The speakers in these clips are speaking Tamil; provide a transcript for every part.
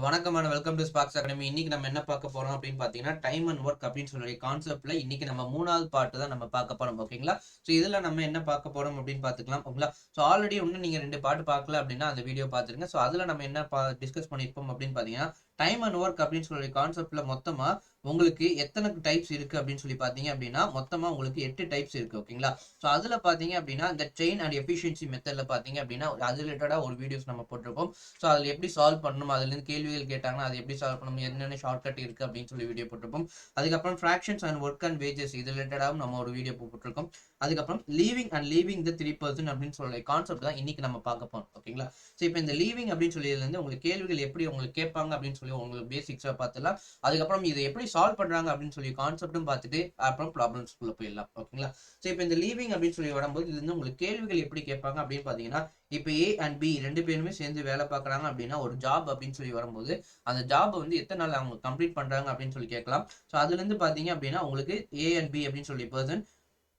வணக்கம் and welcome to Sparks academy. இன்னைக்கு நம்ம என்ன பார்க்க போறோம் அப்படின்னு பார்த்தீங்கன்னா, டைம் அண்ட் ஒர்க் அப்படின்னு சொல்லி கான்செப்ட்ல இன்னைக்கு நம்ம மூணாவது பார்ட் தான் நம்ம பார்க்க போறோம். ஓகேங்களா? ஸோ இதுல நம்ம என்ன பார்க்க போறோம் அப்படின்னு பார்த்துக்கலாம். ஓகேங்களா? ஸோ ஆல்ரெடி இன்னும் நீங்க 2 பார்ட் பார்க்கல அப்படின்னா அந்த வீடியோ பார்த்துருங்க. ஸோ அதுல நம்ம என்ன டிஸ்கஸ் பண்ணியிருப்போம் அப்படின்னு பார்த்தீங்கன்னா, டைம் அண்ட் ஒர்க் அப்படின்னு சொல்லி கான்செப்ட்ல மொத்தமா உங்களுக்கு எத்தனை டைப்ஸ் இருக்கு அப்படின்னு சொல்லி பார்த்தீங்க அப்படின்னா, மொத்தமா உங்களுக்கு 8 டைப்ஸ் இருக்கு. ஓகேங்களா? ஸோ அதுல பார்த்தீங்க அப்படின்னா, இந்த செயின் அண்ட் எஃபிஷியன்சி மெத்தட்ல பார்த்தீங்க அப்படின்னா அது ரிலேட்டடா ஒரு வீடியோஸ் நம்ம போட்டிருக்கோம். ஸோ அதில் எப்படி சால்வ் பண்ணணும், அதுலேருந்து கேள்விகள் கேட்டாங்கன்னா அது எப்படி சால்வ் பண்ணணும், என்னென்ன ஷார்ட்கட் இருக்கு அப்படின்னு சொல்லி வீடியோ போட்டிருப்போம். அதுக்கப்புறம் fractions and work and wages இது ரிலேட்டடாகவும் நம்ம ஒரு வீடியோ போட்டிருக்கோம். அதுக்கப்புறம் லீவிங் த 3% அப்படின்னு சொல்லி கான்செப்ட் தான் இன்னைக்கு நம்ம பார்க்க போறோம். ஓகேங்களா? ஸோ இப்போ இந்த லீவிங் அப்படின்னு சொல்லியிருந்து உங்களுக்கு கேள்விகள் எப்படி உங்களுக்கு கேட்பாங்க அப்படின்னு சொல்லி உங்களுக்கு பேசிக்ஸா பார்த்துலாம். அதுக்கப்புறம் இதை எப்படி சால்வ் பண்றாங்க அப்படின்னு சொல்லி கான்செப்டும் பார்த்துட்டு அப்புறம் ப்ராப்ளம்ஸ்குள்ள போயிடலாம். ஓகேங்களா? ஸோ இப்போ இந்த லீவிங் அப்படின்னு சொல்லி வரும்போது இதுல இருந்து உங்களுக்கு கேள்விகள் எப்படி கேட்பாங்க அப்படின்னு பார்த்தீங்கன்னா, இப்போ ஏ அண்ட் பி ரெண்டு பேருமே சேர்ந்து வேலை பார்க்குறாங்க அப்படின்னா ஒரு ஜாப் அப்படின்னு சொல்லி வரும்போது அந்த ஜாப் வந்து எத்தனை நாள் அவங்க கம்ப்ளீட் பண்றாங்க அப்படின்னு சொல்லி கேட்கலாம். ஸோ அதுல இருந்து பாத்தீங்க அப்படின்னா உங்களுக்கு ஏ அண்ட் பி அப்படின்னு சொல்லி பர்சன்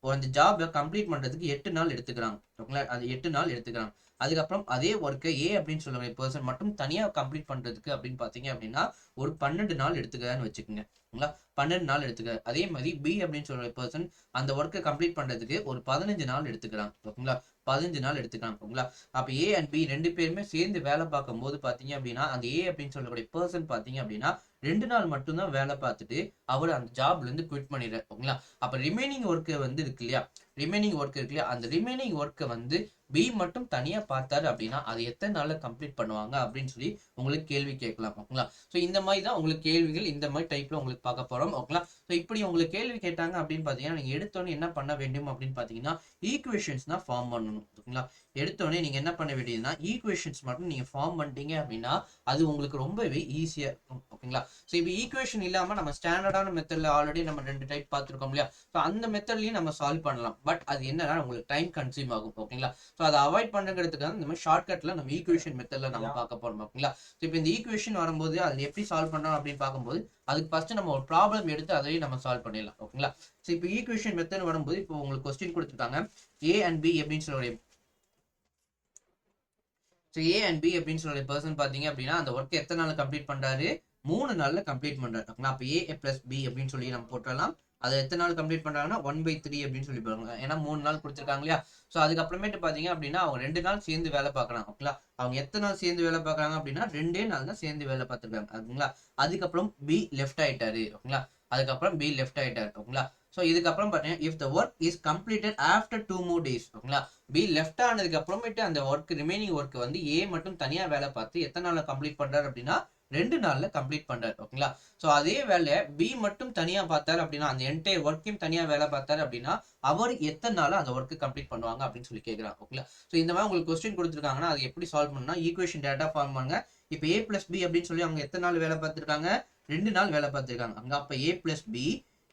அந்த ஜாபை கம்ப்ளீட் பண்றதுக்கு 8 நாள் எடுத்துக்கிறாங்க. ஓகேங்களா? அது 8 நாள் எடுத்துக்கிறாங்க. அதுக்கப்புறம் அதே ஒர்க்கை ஏ அப்படின்னு சொல்லுற பர்சன் மட்டும் தனியா கம்ப்ளீட் பண்றதுக்கு அப்படின்னு பாத்தீங்க அப்படின்னா ஒரு 12 நாள் எடுத்துக்கிறான்னு வச்சுக்கோங்க. ஓகேங்களா? 12 நாள் எடுத்துக்கிறார். அதே மாதிரி பி அப்படின்னு சொல்ற பர்சன் அந்த ஒர்க்கை கம்ப்ளீட் பண்றதுக்கு ஒரு 15 நாள் எடுத்துக்கிறாங்க. ஓகேங்களா? 15 நாள் எடுத்துக்கிறாங்க. ஓகேங்களா? அப்ப ஏ அண்ட் பி ரெண்டு பேருமே சேர்ந்து வேலை பார்க்கும் போது பாத்தீங்க அப்படின்னா அந்த ஏ அப்படின்னு சொல்லக்கூடிய பர்சன் பாத்தீங்க அப்படின்னா 2 நாள் மட்டும்தான் வேலை பார்த்துட்டு அவர் அந்த ஜாப்ல இருந்து குவிட் பண்ணிடுறாரு. ஓகேங்களா? அப்ப ரிமைனிங் ஒர்க்கை வந்து இருக்கு இல்லையா, ரிமைனிங் ஒர்க் இருக்கு இல்லையா, அந்த ரிமைனிங் ஒர்க்கை வந்து பி மட்டும் தனியா பார்த்தாரு அப்படின்னா அது எத்தனை நாள்ல கம்ப்ளீட் பண்ணுவாங்க அப்படின்னு சொல்லி உங்களுக்கு கேள்வி கேட்கலாம். ஓகேங்களா? ஸோ இந்த மாதிரி தான் உங்களுக்கு கேள்விகள் இந்த மாதிரி டைப்ல உங்களுக்கு பார்க்க போறோம். ஓகேங்களா? ஸோ இப்படி உங்களுக்கு கேள்வி கேட்டாங்க அப்படின்னு பாத்தீங்கன்னா நீங்க எடுத்தோடனே என்ன பண்ண வேண்டும் அப்படின்னு பாத்தீங்கன்னா ஈக்குவேஷன்ஸ் தான் ஃபார்ம் பண்ணணும். ஓகேங்களா? எடுத்தோடனே நீங்க என்ன பண்ண வேண்டியதுன்னா ஈக்குவேஷன்ஸ் மட்டும் நீங்க ஃபார்ம் பண்ணிட்டீங்க அப்படின்னா அது உங்களுக்கு ரொம்பவே ஈஸியா இருக்கும். ஓகேங்களா? ஸோ இப்போ ஈக்குவேஷன் இல்லாம நம்ம ஸ்டாண்டர்டான மெத்தட்ல ஆல்ரெடி நம்ம 2 டைப் பார்த்துருக்கோம் இல்லையா, ஸோ அந்த மெத்தட்லயும் நம்ம சால்வ் பண்ணலாம். பட் அது என்னன்னா உங்களுக்கு டைம் கன்சியூம் ஆகும். ஓகேங்களா? ஸோ அதை அவாய்ட் பண்ணுறதுக்காக இந்த மாதிரி ஷார்ட்கட்ல நம்ம ஈக்குவேஷன் மெத்தட்ல நம்ம பார்க்க போறோம். ஓகேங்களா? ஸோ இப்போ இந்த ஈக்குவேஷன் வரும்போது அது எப்படி சால்வ் பண்ணோம் அப்படின்னு பார்க்கும்போது அதுக்கு ஃபர்ஸ்ட் நம்ம ஒரு ப்ராப்ளம் எடுத்து அதையும் நம்ம சால்வ் பண்ணிடலாம். ஓகேங்களா? ஸோ இப்போ ஈக்குவேஷன் மெத்தட் வரும்போது இப்போ உங்களுக்கு கொஸ்டின் கொடுத்துருக்காங்க ஏ அண்ட் பி அப்படின்னு சொல்லி. ஸோ ஏ அண்ட் பி அப்படின்னு சொல்லி பர்சன் பார்த்தீங்க அப்படின்னா அந்த ஒர்க் எத்தனை நாள் கம்ப்ளீட் பண்றாரு, 3 நாள்ல கம்ப்ளீட் பண்றாரு. ஓகேங்களா? அப்போ ஏ பிளஸ் பி அப்படின்னு சொல்லி நம்ம போட்டுடலாம். அதை எத்தனை நாள் கம்ப்ளீட் பண்றாங்கன்னா 1/3 அப்படின்னு சொல்லி போறாங்க. ஏன்னா 3 நாள் கொடுத்துருக்காங்க இல்லையா. ஸோ அதுக்கப்புறமேட்டு பாத்தீங்க அப்படின்னா அவங்க 2 நாள் சேர்ந்து வேலை பார்க்கறாங்க. ஓகேங்களா? அவங்க எத்தனை நாள் சேர்ந்து வேலை பார்க்கறாங்க அப்படின்னா 2 நாள் தான் சேர்ந்து வேலை பார்த்துருக்காங்க. ஓகேங்களா? அதுக்கப்புறம் பி லெஃப்ட் ஆயிட்டாரு. ஓகேங்களா? அதுக்கப்புறம் பி லெஃப்ட் ஆயிட்டாரு. ஓகேங்களா? ஸோ இதுக்கப்புறம் பாத்தீங்கன்னா if the work is completed after 2 more days. ஓகேங்களா? பி லெஃப்ட் ஆனதுக்கு அப்புறமேட்டு அந்த ஒர்க் ரிமைனிங் ஒர்க் வந்து ஏ மட்டும் தனியா வேலை பார்த்து எத்தனை நாள்ல கம்ப்ளீட் பண்றாரு அப்படின்னா 2 நாள்ல கம்ப்ளீட் பண்றாரு. ஓகேங்களா? ஸோ அதே வேலையை பி மட்டும் தனியா பார்த்தாரு அப்படின்னா அந்த என்டையர் ஒர்க்கையும் தனியா வேலை பார்த்தாரு அப்படின்னா அவர் எத்தனை நாள் அந்த ஒர்க்கு கம்ப்ளீட் பண்ணுவாங்க அப்படின்னு சொல்லி கேட்கிறாங்க. ஓகேங்களா? ஸோ இந்த மாதிரி உங்களுக்கு கொஸ்டின் கொடுத்துருக்காங்கன்னா அது எப்படி சால்வ் பண்ணா ஈக்குவேஷன் டேட்டா ஃபார்ம் பண்ணுங்க. இப்போ ஏ பிளஸ் பி அப்படின்னு சொல்லி அவங்க எத்தனை நாள் வேலை பார்த்திருக்காங்க, 2 நாள் வேலை பார்த்திருக்காங்க. அங்க அப்ப ஏ பிளஸ் பி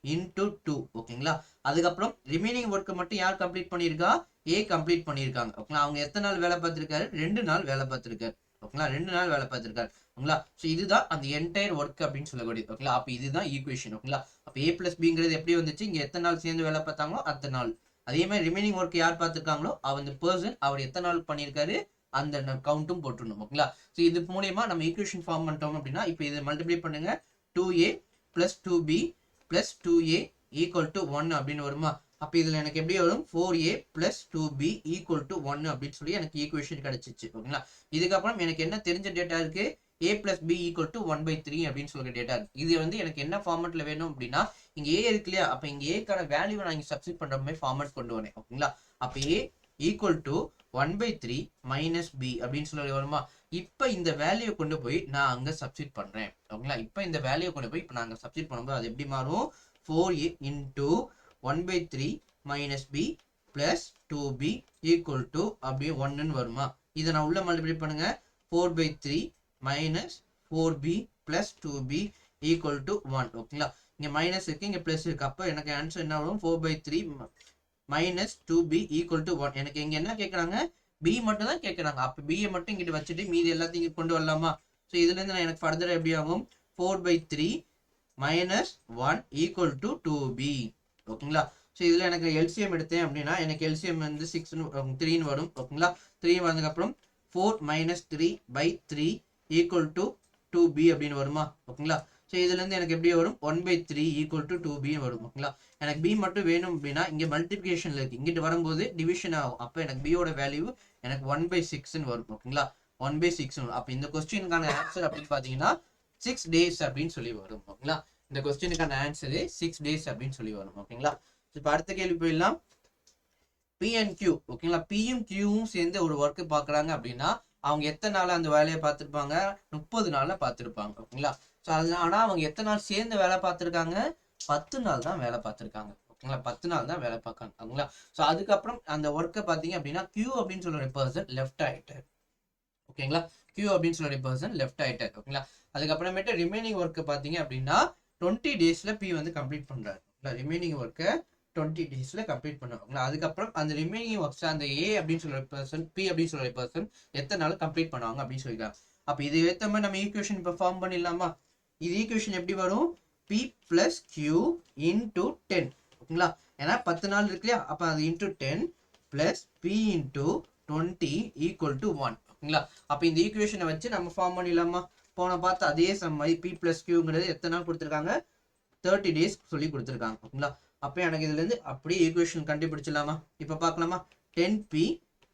இன்டூ 2. ஓகேங்களா? அதுக்கப்புறம் ரிமைனிங் ஒர்க்கை மட்டும் யார் கம்ப்ளீட் பண்ணியிருக்கா, ஏ கம்ப்ளீட் பண்ணியிருக்காங்க. ஓகேங்களா? அவங்க எத்தனை நாள் வேலை பார்த்திருக்காரு, 2 நாள் வேலை பார்த்திருக்காரு. ஓகேங்களா? 2 நாள் வேலை பார்த்திருக்காரு. ஓகேங்களா? ஸோ இதுதான் அந்த என்டையர் ஒர்க் அப்படின்னு சொல்லக்கூடியது. ஓகேங்களா? அப்ப இதுதான் ஈக்குவேஷன். ஓகேங்களா? அப்ப ஏ பிளஸ் பிங்கிறது எப்படி வந்துச்சு, இங்க எத்தனை நாள் சேர்ந்து வேலை பார்த்தாங்களோ அத்தனை நாள். அதே மாதிரி ரிமைனிங் ஒர்க் யார் பார்த்திருக்காங்களோ அந்த பர்சன் அவர் எத்தனை நாள் பண்ணியிருக்காரு அந்த கவுண்ட்டும் போட்டுடணும். ஓகேங்களா? ஸோ இது மூலியமா நம்ம ஈக்குவேஷன் ஃபார்ம் பண்ணிட்டோம் அப்படின்னா இப்போ இதை மல்டிப்ளை பண்ணுங்க. 2a plus 2b plus 2a equal to 1 அப்படின்னு வருமா. அப்ப இதுல எனக்கு எப்படி வரும், 4a plus 2b equal to 1 அப்படின்னு சொல்லி எனக்கு ஈக்குவேஷன் கிடைச்சிச்சு. ஓகேங்களா? இதுக்கப்புறம் எனக்கு என்ன தெரிஞ்ச டேட்டா இருக்கு, a plus b equal to 1/3 அப்படின்னு சொல்ற டேட்டா இருக்கு. இது வந்து எனக்கு என்ன ஃபார்மட்ல வேணும் அப்படின்னா இங்க a இருக்கு இல்லையா, அப்ப இங்க a-க்கான வேல்யூவை நான் இங்க சப்ஸ்டிட் பண்ற மாதிரி ஃபார்மட் கொண்டு வரேன். ஓகேங்களா? அப்ப a equal to 1/3 minus b அப்படின்னு சொல்லி வருமா. இப்ப இந்த வேல்யூ கொண்டு போய் நான் அங்க சப்ஸ்டிட் பண்றேன். ஓகேங்களா? இப்ப இந்த வேல்யூ கொண்டு போய் இப்ப நாங்க சப்ஸ்டிட் பண்ணும்போது அது எப்படி மாறும், 4a into 1/3 minus b plus 2b equal to அப்படியே 1ன்னு வருமா. இதை நான் உள்ள மல்டிப்ளை பண்ணுங்க. 4/3 minus 4b plus 2b equal to 1. ஓகேங்களா? இங்க மைனஸ் இருக்கு, இங்க பிளஸ் இருக்கு. அப்ப எனக்கு ஆன்சர் என்ன வரும், 4/3 minus 2b equal to 1. எனக்கு இங்க என்ன கேட்கறாங்க, b மட்டும் தான் கேட்கறாங்க. அப்ப b மட்டும் இங்கிட்டு வச்சுட்டு மீதி எல்லாத்தையும் இங்க கொண்டு வரலாமா. ஸோ இதுல இருந்து நான் எனக்கு ஃபர்தர் எப்படி ஆகும், 4/3 minus 1 equal to 2b. ஓகேங்களா? ஸோ இதுல எனக்கு எல்சிஎம் எடுத்தேன் அப்படின்னா எனக்கு எல்சிஎம் வந்து 3ன்னு வரும். ஓகேங்களா? 3 வந்ததுக்கு அப்புறம் 4 minus 3/3 equal to 2b அப்படின்னு வருமா ஓகேங்களா. ஸோ இதுல இருந்து எனக்கு எப்படி வரும் 1/3 ஈக்குவல் டு 2b வரும் ஓகேங்களா. எனக்கு b மட்டும் வேணும் அப்படின்னா இங்க மல்டிபிகேஷன்ல இருக்கு, இங்கிட்டு வரும்போது டிவிஷன் ஆகும். அப்போ எனக்கு b யோட வேல்யூ எனக்கு 1/6 வரும் ஓகேங்களா. 1/6 வரும். அப்போ இந்த கொஸ்டினுக்கான ஆன்சர் அப்படின்னு பாத்தீங்கன்னா 6 days அப்படின்னு சொல்லி வரும் ஓகேங்களா. இந்த கொஸ்டினுக்கான ஆன்சரு 6 days அப்படின்னு சொல்லி வரும் ஓகேங்களா. இப்போ அடுத்த கேள்வி போயிடலாம். பி அண்ட் கியூ ஓகேங்களா. பியும் கியூவும் சேர்ந்து ஒரு ஒர்க்கு பார்க்குறாங்க அப்படின்னா அவங்க எத்தனை நாள் அந்த வேலையை பார்த்துருப்பாங்க, 30 நாளில் பார்த்துருப்பாங்க ஓகேங்களா. ஸோ அது ஆனால் அவங்க எத்தனை நாள் சேர்ந்து வேலை பார்த்துருக்காங்க, 10 நாள் தான் வேலை பார்த்துருக்காங்க ஓகேங்களா. 10 நாள் தான் வேலை பார்க்காங்க ஓகேங்களா. ஸோ அதுக்கப்புறம் அந்த ஒர்க்கை பார்த்தீங்க அப்படின்னா கியூ அப்படின்னு சொல்ற பர்சன் லெஃப்ட் ஆயிட்டார் ஓகேங்களா. கியூ அப்படின்னு சொல்ற பர்சன் லெஃப்ட் ஆயிட்டார் ஓகேங்களா. அதுக்கப்புறமேட்டு ரிமைனிங் ஒர்க்கை பார்த்தீங்க அப்படின்னா 20 daysல பி வந்து கம்ப்ளீட் பண்ணுறாரு. ரிமைனிங் ஒர்க்கை 20 daysல கம்ப்ளீட் பண்ணுவாங்க. அதுக்கப்புறம் அந்த ரிமைனிங் ஒர்க்ஸ் அந்த ஏ அப்படின்னு சொல்ற பர்சன் பி அப்படின்னு சொல்ற பர்சன் எத்தனை நாள் கம்ப்ளீட் பண்ணுவாங்க அப்படின்னு சொல்லிக்கலாம். அப்போ இது ஏற்ற மாதிரி நம்ம ஈக்குவேஷன் இப்போ ஃபார்ம் பண்ணிடலாமா. இது ஈக்குவேஷன் எப்படி வரும், பி பிளஸ் கியூ இன்டூ 10 ஓகேங்களா. ஏன்னா 10 நாள் இருக்கு இல்லையா, அப்போ அது into 10 plus B into 20 equal to 1 ஓகேங்களா. அப்போ இந்த ஈக்குவேஷனை வச்சு நம்ம ஃபார்ம் பண்ணிடலாமா. போன பார்த்து அதே சம் மாதிரி பி பிளஸ் கியூங்கிறது எத்தனை நாள் கொடுத்துருக்காங்க, 30 days சொல்லி கொடுத்துருக்காங்க ஓகேங்களா. அப்போ எனக்கு இதுல இருந்து அப்படியே ஈக்குவேஷன் கண்டுபிடிச்சிடலாமா. இப்போ பார்க்கலாமா. 10p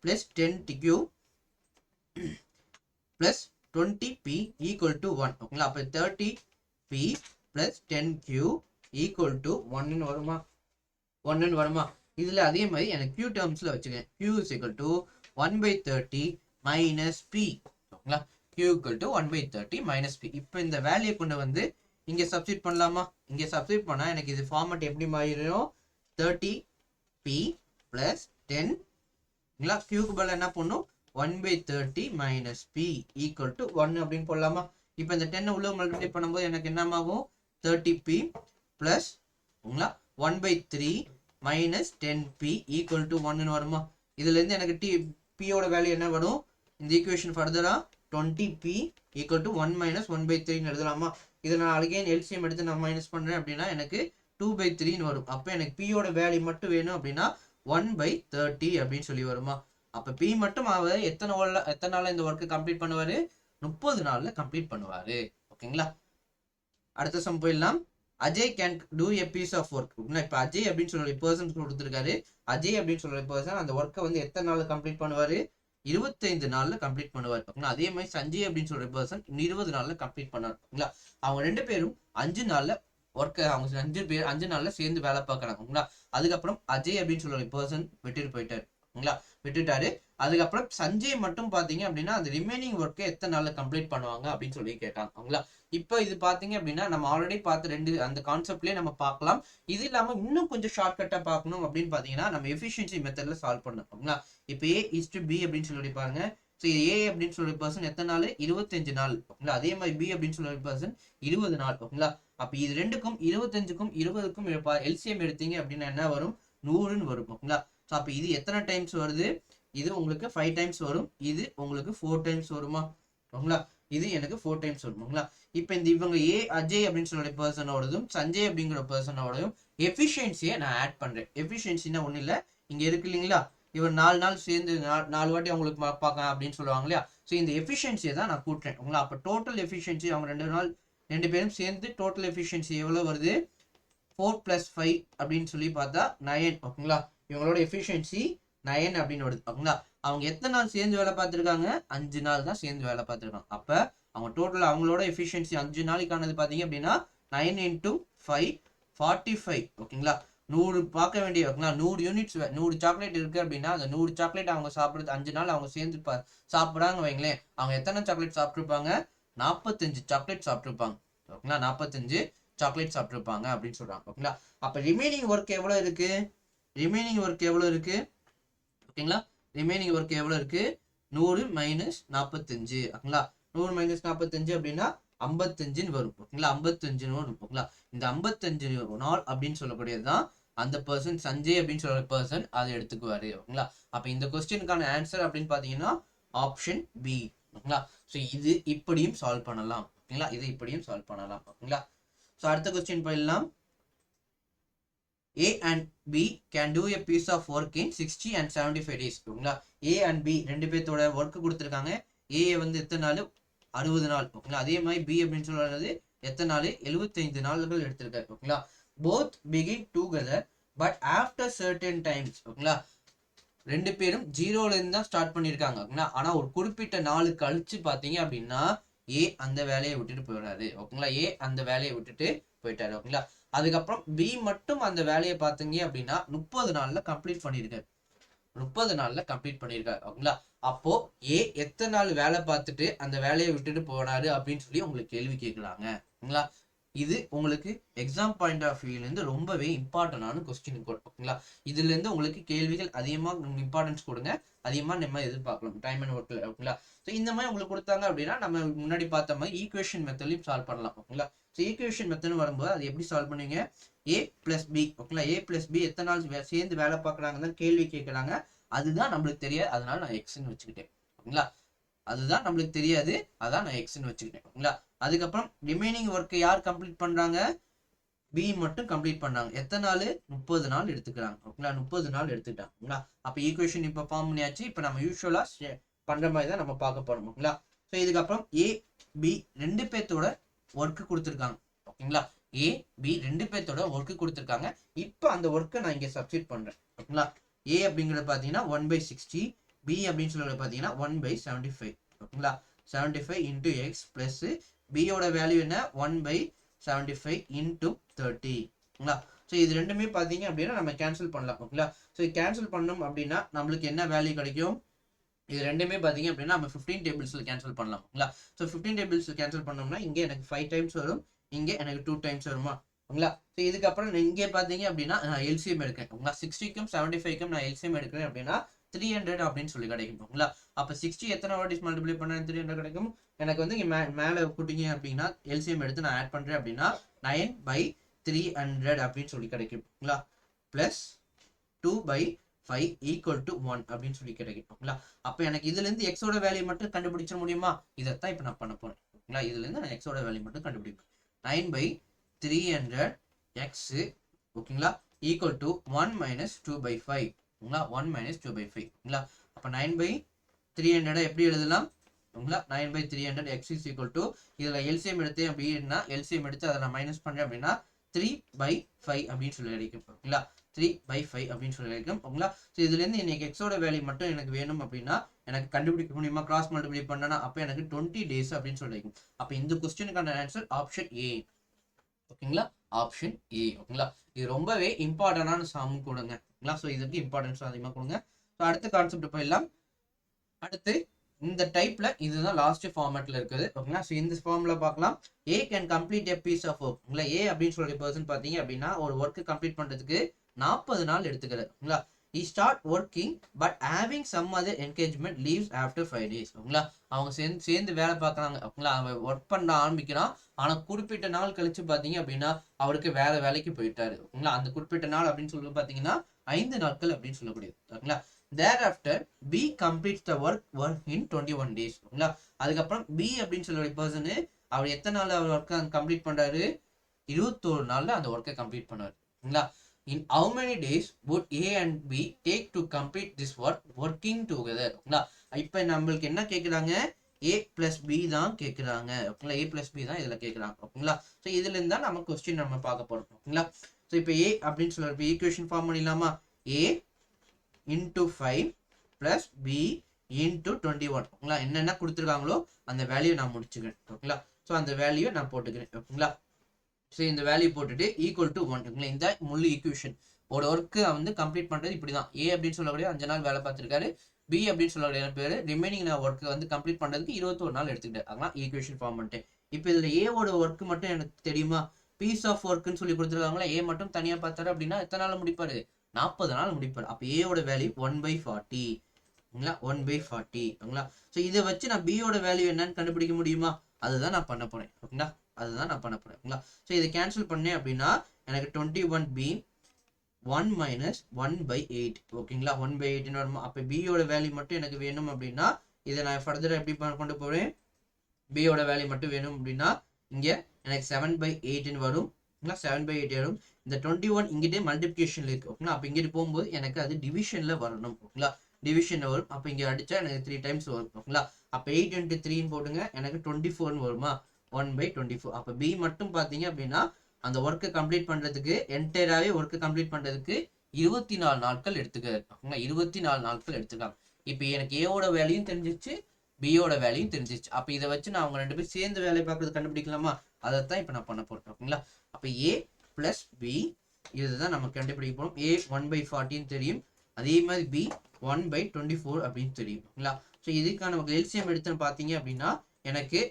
plus 10q plus 20p equal to 1 ஓகேங்களா. அப்போ 30p plus 10q equal to 1 வருமா, 1 வருமா. இதுல அதே மாதிரி எனக்கு q டேர்ம்ஸ்ல வச்சுக்கேன். q is equal to 1/30 minus p ஓகேங்களா. q equal to 1/30 minus p. இப்போ இந்த வேல்யூ கொண்டு வந்து இங்க சப்ஸ்டிட் பண்ணலாமா. இங்க சப்ஸ்டிட் பண்ணா எனக்கு இது ஃபார்மட் எப்படி மாறிடும், 30p plus 10 q பதிலா என்ன பண்ணும் 1/30 minus p equal to 1 அப்படின்னு போடலாமா. இப்போ இந்த 10 உள்ள மல்டிப்ளை பண்ணும்போது எனக்கு என்ன ஆகும், 30p plus 1/3 minus 10p equal to 1 வருமா. இதுல இருந்து எனக்கு p யோட வேல்யூ என்ன வரும், இந்த ஈக்குவேஷன் ஃபர்தரா 20p equal to 1 minus 1/3 எழுதலாமா. இதை நான் அகைன் எல்சிஎம் எடுத்து நான் மைனஸ் பண்றேன் அப்படின்னா எனக்கு 2/3 வரும். அப்போ எனக்கு p யோட வேல்யூ மட்டும் வேணும் அப்படின்னா 1/30 அப்படின்னு சொல்லி வருமா. அப்போ p மட்டும் அவர் எத்தனை நாள்ல இந்த ஒர்க்கு கம்ப்ளீட் பண்ணுவாரு, 30 நாள்ல கம்ப்ளீட் பண்ணுவாரு ஓகேங்களா. அடுத்த சம் போயிடலாம். Ajay can do a piece of work. இப்போ அஜய் அப்படின்னு சொல்ற பர்சன் கொடுத்துருக்காரு. அஜய் அப்படின்னு சொல்ற பர்சன் அந்த ஒர்க்கை வந்து எத்தனை நாள்ல கம்ப்ளீட் பண்ணுவாரு, 25 நாள்ல கம்ப்ளீட் பண்ணுவார் ஓகேங்களா. அதே மாதிரி சஞ்சய் அப்படின்னு சொல்ற பர்சன் 20 நாள்ல கம்ப்ளீட் பண்ணார் ஓகேங்களா. அவங்க 2 பேரும் 5 நாள்ல ஒர்க்கை அவங்க 5 நாள்ல சேர்ந்து வேலை பார்க்கறாங்க ஓகேங்களா. அதுக்கப்புறம் அஜய் அப்படின்னு சொல்ற பர்சன் விட்டுட்டு போயிட்டாரு ஓகேங்களா, விட்டுட்டாரு. அதுக்கப்புறம் சஞ்சய் மட்டும் பாத்தீங்க அப்படின்னா அந்த ரிமைனிங் ஒர்க்கை எத்தனை நாள்ல கம்ப்ளீட் பண்ணுவாங்க அப்படின்னு சொல்லி கேட்டாங்க ஓகேங்களா. இப்போ இது பாத்தீங்க அப்படின்னா நம்ம ஆல்ரெடி பார்த்து 2 அந்த கான்செப்ட்லயே நம்ம பார்க்கலாம். இது இல்லாம இன்னும் கொஞ்சம் ஷார்ட்கட்டா பார்க்கணும் அப்படின்னு பாத்தீங்கன்னா நம்ம எஃபிஷியன்சி மெத்தட்ல சால்வ் பண்ணணும் ஓகேங்களா. இப்போ a is to b அப்படின்னு சொல்லி பாருங்க. ஸோ a அப்படின்னு சொல்ற பர்சன் எத்தனை நாள், 25 நாள் ஓகேங்களா. அதே மாதிரி b அப்படின்னு சொல்ற பர்சன் 20 நாள் ஓகேங்களா. அப்போ இது ரெண்டுக்கும் 25க்கும் 20க்கும் எல்சிஎம் எடுத்தீங்க அப்படின்னா என்ன வரும், 100ன்னு வரும் ஓகேங்களா. ஸோ அப்போ இது எத்தனை டைம்ஸ் வருது, இது உங்களுக்கு 5 டைம்ஸ் வரும், இது உங்களுக்கு 4 டைம்ஸ் வருமா ஓகேங்களா. இது எனக்கு 4 டைம்ஸ் வரும் ஓகேங்களா. இப்போ இந்த இவங்க அஜய் அப்படின்னு சொல்ற பர்சனோடதும் சஞ்சய் அப்படிங்கிற பர்சனோடதும் எஃபிஷியன்சியை நான் ஆட் பண்றேன். எஃபிஷியன்சினா ஒன்றும் இல்லை, இங்க இருக்கு இல்லைங்களா, இவர் 4 நாள் சேர்ந்து 4 வாட்டி அவங்களுக்கு பார்க்க அப்படின்னு சொல்லுவாங்க இல்லையா. ஸோ இந்த எஃபிஷியன்சியை தான் நான் கூட்டுறேன் ஓகேங்களா. அப்போ டோட்டல் எஃபிஷியன்சி அவங்க 2 பேரும் சேர்ந்து டோட்டல் எஃபிஷியன்சி எவ்வளோ வருது, 4 + 5 அப்படின்னு சொல்லி பார்த்தா 9 ஓகேங்களா. இவங்களோட எஃபிஷியன்சி 9 அப்படின்னு வருது ஓகேங்களா. அவங்க எத்தனை நாள் சேர்ந்து வேலை பார்த்துருக்காங்க, 5 நாள் தான் சேர்ந்து வேலை பார்த்துருக்காங்க. அப்போ அவங்க டோட்டல் அவங்களோட எஃபிஷியன்சி 5 நாளைக்கானது பார்த்தீங்க அப்படின்னா 9 × 5 45 ஓகேங்களா. 100 பார்க்க வேண்டிய ஓகேங்களா, 100 யூனிட்ஸ் 100 சாக்லேட் இருக்கு அப்படின்னா அந்த 100 சாக்லேட் அவங்க சாப்பிடுறது 5 நாள் அவங்க சேர்ந்து சாப்பிட்றாங்க வைங்களேன். அவங்க எத்தனை சாக்லேட் சாப்பிட்ருப்பாங்க, 45 சாக்லேட் சாப்பிட்ருப்பாங்க ஓகேங்களா. 45 சாக்லேட் சாப்பிட்ருப்பாங்க அப்படின்னு சொல்றாங்க ஓகேங்களா. அப்போ ரிமைனிங் ஒர்க் எவ்வளோ இருக்கு, ரிமைனிங் ஒர்க் எவ்வளோ இருக்கு ஓகேங்களா. ரிமைனிங் ஒர்க் எவ்வளோ இருக்கு, 100 - 45 ஓகேங்களா. 100 - 45 அப்படின்னா 55ன்னு வரும் ஓகேங்களா. 55ன்னு வரும் ஓகேங்களா. இந்த 55 நாள் அப்படின்னு சொல்லக்கூடியதுதான் அந்த பர்சன் சஞ்சய் அப்படின்னு சொல்ற பர்சன் அதை எடுத்துக்குவாரு ஓகேங்களா. அப்ப இந்த கொஸ்டினுக்கான ஆன்சர் அப்படின்னு பாத்தீங்கன்னா ஆப்ஷன் பி ஓகேங்களா. ஸோ இது இப்படியும் சால்வ் பண்ணலாம் ஓகேங்களா, இது இப்படியும் சால்வ் பண்ணலாம் ஓகேங்களா. ஸோ அடுத்த கொஸ்டின் போயிடலாம். A and B can do a piece of work in 60 and 75 days ஓகேங்களா. A and B 2 பேர்த்தோட ஒர்க் கொடுத்துருக்காங்க. A வந்து எத்தனை நாள் 60 நாள் ஓகேங்களா. அதே மாதிரி பி அப்படின்னு சொல்றது எத்தனை நாள் 75 நாள்கள் எடுத்திருக்காரு ஓகேங்களா. Both begin together but after certain times ஓகேங்களா. ரெண்டு பேரும் ஜீரோல இருந்து தான் ஸ்டார்ட் பண்ணியிருக்காங்க ஓகேங்களா. ஆனா ஒரு குறிப்பிட்ட நாள் கழிச்சு பாத்தீங்க அப்படின்னா ஏ அந்த வேலையை விட்டுட்டு போயிடாரு ஓகேங்களா. ஏ அந்த வேலையை விட்டுட்டு போயிட்டாரு ஓகேங்களா. அதுக்கப்புறம் பி மட்டும் அந்த வேலையை பார்த்தீங்க அப்படின்னா 30 நாள்ல கம்ப்ளீட் பண்ணியிருக்காரு. 30 நாள்ல கம்ப்ளீட் பண்ணியிருக்காரு ஓகேங்களா. அப்போ ஏ எத்தனை நாள் வேலை பார்த்துட்டு அந்த வேலையை விட்டுட்டு போனாரு அப்படின்னு சொல்லி உங்களுக்கு கேள்வி கேட்கலாங்க ஓகேங்களா. இது உங்களுக்கு எக்ஸாம் பாயிண்ட் ஆஃப் வியூல இருந்து ரொம்பவே இம்பார்ட்டன்டான கொஸ்டின் ஓகேங்களா. இதுல இருந்து உங்களுக்கு கேள்விகள் அதிகமா இம்பார்ட்டன்ஸ் கொடுங்க, அதிகமா நம்ம எதிர்பார்க்கலாம் டைம் அண்ட் ஒர்க்ல ஓகேங்களா. ஸோ இந்த மாதிரி உங்களுக்கு கொடுத்தாங்க அப்படின்னா நம்ம முன்னாடி பார்த்த மாதிரி ஈக்குவேஷன் மெத்தட்லையும் சால்வ் பண்ணலாம் ஓகேங்களா. ஸோ ஈக்குவேஷன் மெத்தட் வரும்போது அது எப்படி சால்வ் பண்ணுவீங்க, ஏ பிளஸ் பி ஓகேங்களா. ஏ பிளஸ் பி எத்தனை நாள் சேர்ந்து வேலை பார்க்குறாங்கன்னு கேள்வி கேட்குறாங்க. அதுதான் நம்மளுக்கு தெரியாது, அதனால நான் எக்ஸ்ன்னு வச்சுக்கிட்டேன் ஓகேங்களா. அதுதான் நம்மளுக்கு தெரியாது, அதான் நான் எக்ஸ்ன்னு வச்சுக்கிட்டேன் ஓகேங்களா. அதுக்கப்புறம் ரிமைனிங் ஒர்க்கை யார் கம்ப்ளீட் பண்றாங்க, பி மட்டும் கம்ப்ளீட் பண்ணாங்க. எத்தனை நாள் 30 நாள் எடுத்துக்கிறாங்க ஓகேங்களா. 30 நாள் எடுத்துக்கிட்டாங்களா. அப்ப ஈக்குவேஷன் இப்ப ஃபார்ம் பண்ணியாச்சு. இப்ப நம்ம யூஸ்வலா பண்ற மாதிரி தான் நம்ம பார்க்க போறோம் ஓகேங்களா. ஸோ இதுக்கப்புறம் ஏ பி ரெண்டு பேர்த்தோட ஒர்க்கு கொடுத்துருக்காங்க ஓகேங்களா. ஏ பி ரெண்டு பேர்த்தோட ஒர்க்கு கொடுத்துருக்காங்க. இப்போ அந்த ஒர்க்கை நான் இங்க சப்ஸ்டிட் பண்றேன் ஓகேங்களா. ஏ அப்படிங்கிறது பார்த்தீங்கன்னா 1/60, பி அப்படின்னு சொல்றது பார்த்தீங்கன்னா 1/75 ஓகேங்களா. 75 இன்டூ எக்ஸ் பிளஸ் பியோட வேல்யூ என்ன 1/75 இன்டூ 30 ஓகேங்களா. ஸோ இது ரெண்டுமே பார்த்தீங்க அப்படின்னா நம்ம கேன்சல் பண்ணலாம் ஓகேங்களா. ஸோ கேன்சல் பண்ணோம் அப்படின்னா நம்மளுக்கு என்ன வேல்யூ கிடைக்கும், இது ரெண்டுமே பார்த்தீங்க அப்படின்னா நம்ம 15 டேபிள்ஸில் கேன்சல் பண்ணலாம் ஓகேங்களா. ஸோ 15 டேபிள்ஸில் கேன்சல் பண்ணோம்னா இங்கே எனக்கு 5 டைம்ஸ் வரும், இங்கே எனக்கு 2 டைம்ஸ் வருமா ஓகேங்களா. ஸோ இதுக்கப்புறம் இங்கே பார்த்தீங்க அப்படின்னா நான் எல்சிஎம் எடுக்கிறேன் ஓகேங்களா. 60க்கும் 75க்கும் நான் எல்சிஎம் எடுக்கிறேன் அப்படின்னா 300 அப்படின்னு சொல்லி கிடைக்கும் ஓகேங்களா. அப்போ 60 எத்தனை வாட்டிஸ் மல்டிப்ளை பண்ண 300 கிடைக்கும், எனக்கு வந்து இங்கே மேலே கூட்டிங்க அப்படின்னா எல்சிஎம் எடுத்து நான் ஆட் பண்ணுறேன் அப்படின்னா 9/300 அப்படின்னு சொல்லி கிடைக்கும் ஓகேங்களா. ப்ளஸ் 2/5 ஈக்குவல் டு 1 அப்படின்னு சொல்லி கிடைக்கும் ஓகேங்களா. அப்போ எனக்கு இதுல இருந்து எக்ஸோட வேல்யூ மட்டும் கண்டுபிடிச்ச முடியுமா, இதைத்தான் இப்போ நான் பண்ண போறேன் ஓகேங்களா. இதுல இருந்து நான் எக்ஸோட வேல்யூ மட்டும் கண்டுபிடிப்பேன். 9/300 எக்ஸ் ஓகேங்களா ஈக்குவல் டு 1 - 2/5 ஓகேங்களா. 1 - 2/5 ஓகேங்களா. அப்போ 9/300 எப்படி எழுதலாம் ஓகேங்களா. 9/300 எக்ஸ் இஸ் ஈக்குவல் டு இதுல எல்சிஎம் எடுத்தேன் அப்படின்னா எல்சிஎம் எடுத்து அதை நான் மைனஸ் பண்றேன் அப்படின்னா 3/5 அப்படின்னு சொல்லி கிடைக்கும் ஓகேங்களா. 3/5 அப்படின்னு சொல்லி கிடைக்கும் ஓகேங்களா. ஸோ இதுல இருந்து இன்னைக்கு எக்ஸோட வேல்யூ மட்டும் எனக்கு வேணும் அப்படின்னா எனக்கு கண்டுபிடிக்க முடியுமா, கிராஸ் மல்டிப்ளை பண்ணனா அப்போ எனக்கு 20 days அப்படின்னு சொல்லி கிடைக்கும். அப்போ இந்த கொஸ்டினுக்கான ஆன்சர் ஆப்ஷன் ஏ ஓகேங்களா. ஆப்ஷன் ஏ ஓகேங்களா. இது ரொம்பவே இம்பார்ட்டன்டான சாம் கொடுங்க ஓகேங்களா. ஸோ இதுக்கு இம்பார்ட்டன்ஸ் அதிகமாக கொடுங்க. ஸோ அடுத்த கான்செப்ட் போயிடலாம். அடுத்து இந்த டைப்ல இதுதான் லாஸ்ட் ஃபார்மேட்ல இருக்குது ஓகேங்களா. ஸோ இந்த ஃபார்ம்ல பார்க்கலாம். A can complete a piece of work ஓகேங்களா. ஏ அப்படின்னு சொல்ற பர்சன் பார்த்தீங்க அப்படின்னா ஒரு ஒர்க்கு கம்ப்ளீட் பண்றதுக்கு 40 நாள் எடுத்துக்கிறார் ஓகேங்களா. he start working but having some other engagement leaves after 5 days ஓகேங்களா. அவங்க சேர்ந்து வேலை பார்க்கறாங்க ஓகேங்களா. அவன் ஒர்க் பண்ண ஆரம்பிக்கிறான், ஆனா குறிப்பிட்ட நாள் கழிச்சு பாத்தீங்க அப்படின்னா அவருக்கு வேற வேலைக்கு போயிட்டாரு ஓகேங்களா. அந்த குறிப்பிட்ட நாள் அப்படின்னு சொல்லி பாத்தீங்கன்னா 5 நாட்கள் அப்படின்னு சொல்லக்கூடியது ஓகேங்களா. thereafter B completes the work in 21 days ஓகேங்களா. அதுக்கப்புறம் B அப்படின்னு சொல்ற பர்சன் அவர் எத்தனை நாள் அவர் ஒர்க்கை கம்ப்ளீட் பண்றாரு, 21 நாள்ல அந்த ஒர்க்கை கம்ப்ளீட் பண்ணாரு ஓகேங்களா. In how many days would A and B take to complete this work working together ஓகேங்களா. இப்போ நம்மளுக்கு என்ன கேட்குறாங்க, A plus B தான் கேட்குறாங்க ஓகேங்களா. A plus B தான் இதில் கேட்குறாங்க ஓகேங்களா. ஸோ இதுல இருந்தா நம்ம கொஸ்டின் நம்ம பார்க்க போறோம் ஓகேங்களா. ஸோ இப்போ A அப்படின்னு சொல்ற ஈக்குவேஷன் ஃபார்ம் பண்ணிடலாமா, A into 5 plus B into 21 ஓகேங்களா. என்னென்ன கொடுத்துருக்காங்களோ அந்த வேல்யூ நான் முடிச்சுக்கிறேன் ஓகேங்களா. ஸோ அந்த வேல்யூ நான் போட்டுக்கிறேன் ஓகேங்களா. ஸோ இந்த வேல்யூ போட்டுட்டு ஈக்குவல் டு 1 ஓகேங்களா. இந்த முழு ஈக்குவேஷன் ஒரு ஒர்க்கு வந்து கம்ப்ளீட் பண்றது இப்படிதான். ஏ அப்படின்னு சொல்லக்கூடிய 5 நாள் வேலை பார்த்துருக்காரு, பி அப்படின்னு சொல்லக்கூடிய பேர் ரிமைனிங் நான் ஒர்க்கு வந்து கம்ப்ளீட் பண்றதுக்கு 21 நாள் எடுத்துக்கிட்டேன். அதெல்லாம் ஈக்குவேஷன் ஃபார்ம் பண்ணிட்டேன். இப்போ இதுல ஏவோட ஒர்க்கு மட்டும் எனக்கு தெரியுமா, பீஸ் ஆஃப் ஒர்க்குன்னு சொல்லி கொடுத்துருக்காங்களா. ஏ மட்டும் தனியா பார்த்தாரு அப்படின்னா எத்தனை நாள் முடிப்பாரு, 40 நாள் முடிப்பாரு. அப்போ ஏவோட வேல்யூ 1/40 ஓகேங்களா. 1/40 ஓகேங்களா. ஸோ இதை வச்சு நான் பியோட வேல்யூ என்னன்னு கண்டுபிடிக்க முடியுமா, அதுதான் நான் பண்ண போறேன் ஓகேங்களா. அதுதான் நான் பண்ண போறேன் ஓகேங்களா. ஸோ இதை கேன்சல் பண்ணேன் அப்படின்னா எனக்கு 21B 1 - 1/8 ஓகேங்களா. 1/8 வருமா. அப்போ பியோட வேல்யூ மட்டும் எனக்கு வேணும் அப்படின்னா இதை நான் ஃபர்தர் எப்படி கொண்டு போறேன், பியோட வேல்யூ மட்டும் வேணும் அப்படின்னா இங்க எனக்கு 7/8 வரும் ஓகேங்களா. 7/8 வரும். இந்த 21 இங்கிட்டே மல்டிபிகேஷன்ல இருக்கு ஓகேங்களா. அப்போ இங்கிட்டு போகும்போது எனக்கு அது டிவிஷன்ல வரணும் ஓகேங்களா. டிவிஷன்ல வரும். அப்போ இங்க அடிச்சா எனக்கு 3 டைம்ஸ் வரும் ஓகேங்களா. அப்ப 8 into 3 போட்டுங்க, எனக்கு 24 வருமா, 1/24. அப்ப பி மட்டும் பாத்தீங்க அப்படின்னா அந்த ஒர்க்கை கம்ப்ளீட் பண்றதுக்கு என்டையராகவே ஒர்க்கை கம்ப்ளீட் பண்றதுக்கு 24 நாட்கள் எடுத்துக்க 24 நாட்கள் எடுத்துக்கலாம். இப்போ எனக்கு ஏவோட வேலையும் தெரிஞ்சிச்சு, பியோட வேலையும் தெரிஞ்சிச்சு. அப்ப இதை வச்சு நான் அவங்க 2 பேரும் சேர்ந்து வேலை பார்க்கறது கண்டுபிடிக்கலாமா, அதைத்தான் இப்ப நான் பண்ண போறேன். ஓகேங்களா, அப்ப ஏ பிளஸ் பி இதுதான் நம்ம கண்டுபிடிக்க போறோம். ஏ 1/14 தெரியும், அதே மாதிரி பி 1/24 அப்படின்னு தெரியும். ஓகேங்களா, ஸோ இதுக்கான நமக்கு எல்சிஎம் எடுத்துன்னு பார்த்தீங்க அப்படின்னா எனக்கு